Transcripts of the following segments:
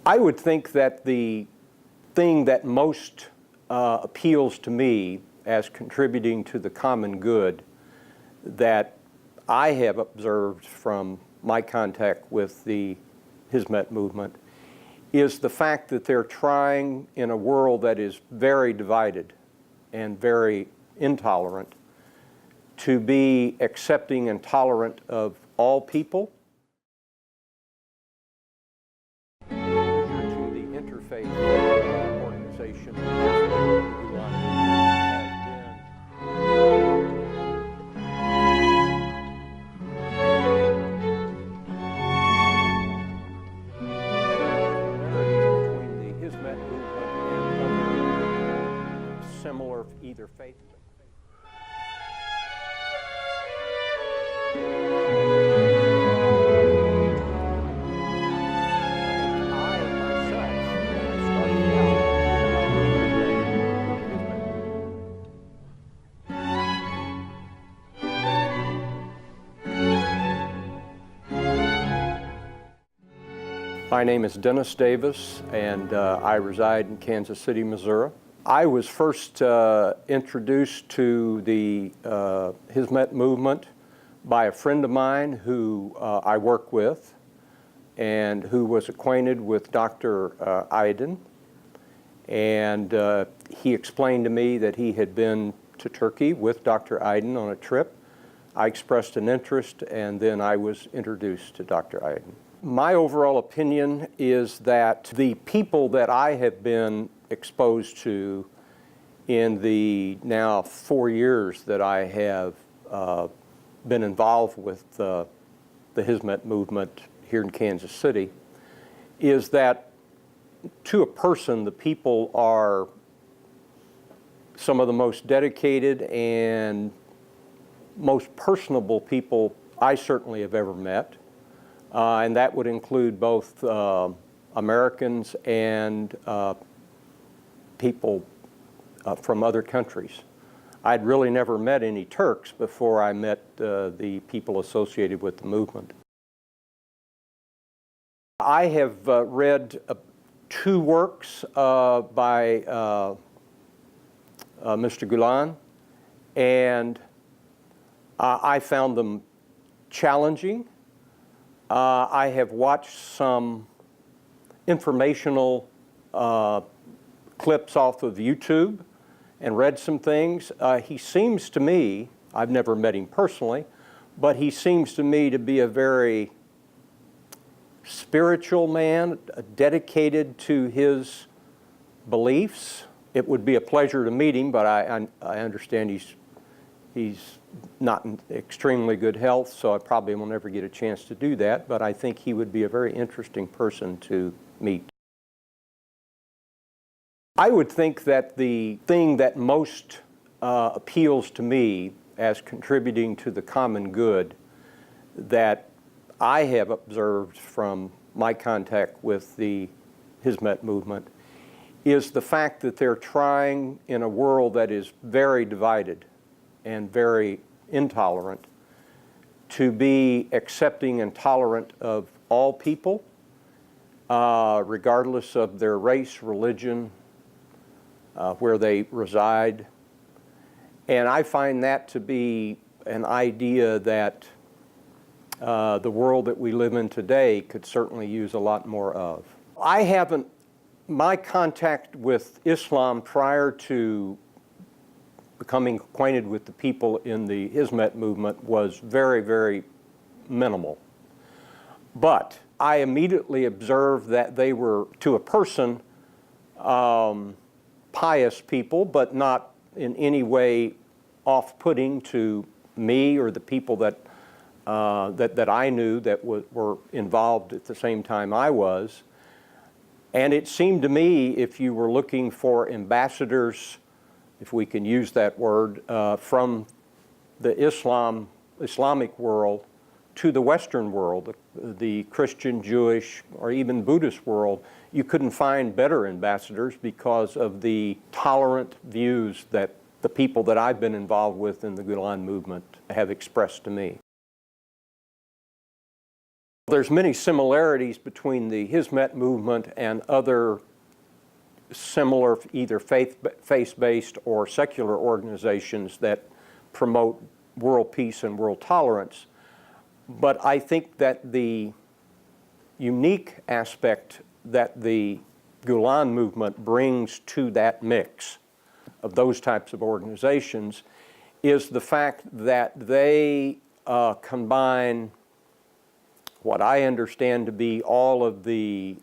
I would think that the thing that most appeals to me as contributing to the common good that I have observed from my contact with the Hizmet Movement is the fact that they're trying, in a world that is very divided and very intolerant, to be accepting and tolerant of all people. To the interfaith organization has been between the Hizmet Movement and other similar either faith. My name is Dennis Davis, and I reside in Kansas City, Missouri. I was first introduced to the Hizmet Movement by a friend of mine who I work with and who was acquainted with Dr. Aydin. And he explained to me that he had been to Turkey with Dr. Aydin on a trip. I expressed an interest, and then I was introduced to Dr. Aydin. My overall opinion is that the people that I have been exposed to in the now 4 years that I have been involved with the Hizmet Movement here in Kansas City is that to a person, the people are some of the most dedicated and most personable people I certainly have ever met. And that would include both Americans and people from other countries. I'd really never met any Turks before I met the people associated with the movement. I have read 2 works by Mr. Gulen, and I found them challenging. I have watched some informational clips off of YouTube and read some things. He seems to me, I've never met him personally, but he seems to me to be a very spiritual man, dedicated to his beliefs. It would be a pleasure to meet him, but I understand he's not in extremely good health, so I probably will never get a chance to do that, but I think he would be a very interesting person to meet. I would think that the thing that most appeals to me as contributing to the common good that I have observed from my contact with the Hizmet Movement is the fact that they're trying, in a world that is very divided and very intolerant, to be accepting and tolerant of all people, regardless of their race, religion, where they reside. And I find that to be an idea that the world that we live in today could certainly use a lot more of. My contact with Islam prior to becoming acquainted with the people in the Hizmet Movement was very, very minimal. But I immediately observed that they were, to a person, pious people, but not in any way off-putting to me or the people that I knew that were involved at the same time I was. And it seemed to me, if you were looking for ambassadors, if we can use that word, from the Islamic world to the Western world, the Christian, Jewish, or even Buddhist world, you couldn't find better ambassadors because of the tolerant views that the people that I've been involved with in the Gulen movement have expressed to me. There's many similarities between the Hizmet movement and other similar either faith-based or secular organizations that promote world peace and world tolerance. But I think that the unique aspect that the Gulen movement brings to that mix of those types of organizations is the fact that they combine what I understand to be all of the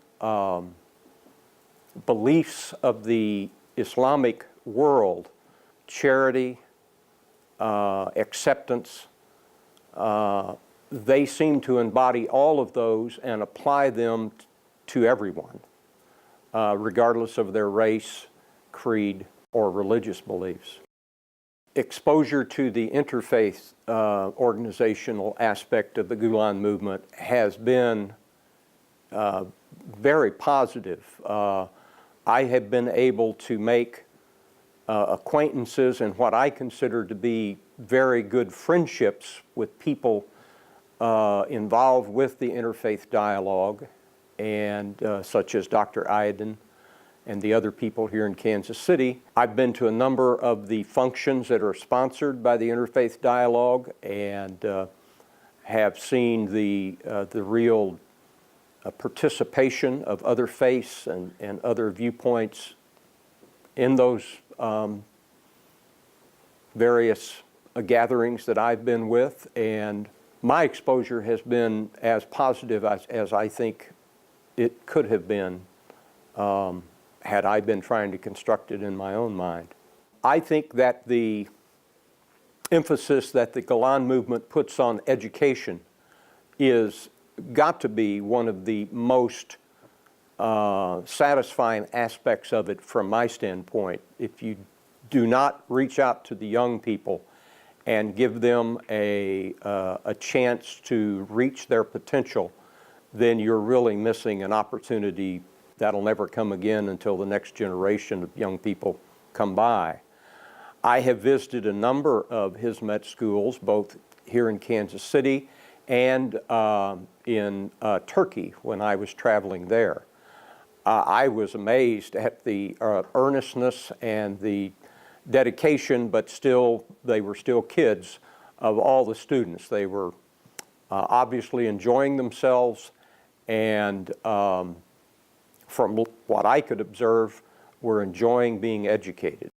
beliefs of the Islamic world: charity, acceptance. They seem to embody all of those and apply them to everyone, regardless of their race, creed, or religious beliefs. Exposure to the interfaith organizational aspect of the Gulen movement has been very positive. I have been able to make acquaintances and what I consider to be very good friendships with people involved with the interfaith dialogue, and such as Dr. Ayden and the other people here in Kansas City. I've been to a number of the functions that are sponsored by the Interfaith Dialogue and have seen the real participation of other faiths and other viewpoints in those various gatherings that I've been with, and my exposure has been as positive as I think it could have been had I been trying to construct it in my own mind. I think that the emphasis that the Gulen movement puts on education is got to be one of the most satisfying aspects of it from my standpoint. If you do not reach out to the young people and give them a chance to reach their potential, then you're really missing an opportunity that'll never come again until the next generation of young people come by. I have visited a number of Hizmet schools, both here in Kansas City and in Turkey when I was traveling there. I was amazed at the earnestness and the dedication, but still, they were still kids, of all the students. They were obviously enjoying themselves, and from what I could observe, were enjoying being educated.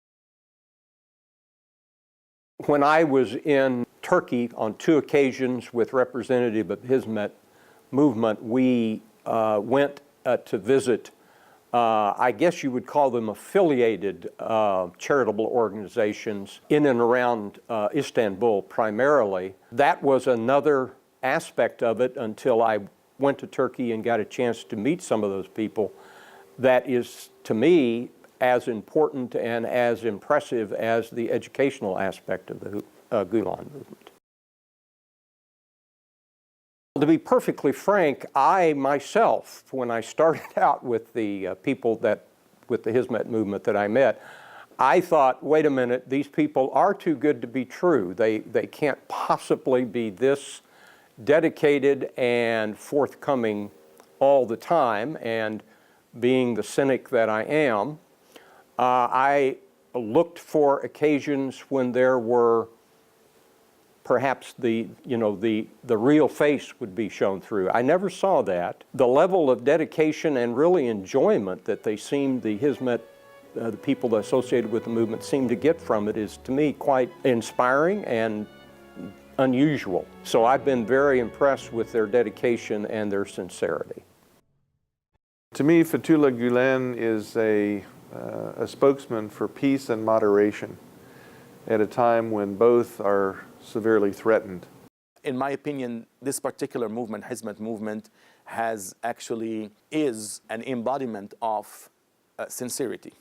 When I was in Turkey on 2 occasions with representative of Hizmet movement, we went to visit, I guess you would call them affiliated charitable organizations in and around Istanbul primarily. That was another aspect of it until I went to Turkey and got a chance to meet some of those people. That is, to me, as important and as impressive as the educational aspect of the Gulen movement. To be perfectly frank, I myself, when I started out with the people with the Hizmet movement that I met, I thought, wait a minute, these people are too good to be true. They can't possibly be this dedicated and forthcoming all the time. And being the cynic that I am, I looked for occasions when there were perhaps the real face would be shown through. I never saw that. The level of dedication and really enjoyment that they seemed, the Hizmet, the people associated with the movement seemed to get from it is, to me, quite inspiring and unusual. So I've been very impressed with their dedication and their sincerity. To me, Fethullah Gulen is a spokesman for peace and moderation at a time when both are severely threatened. In my opinion, this particular movement, Hizmet movement, is an embodiment of sincerity.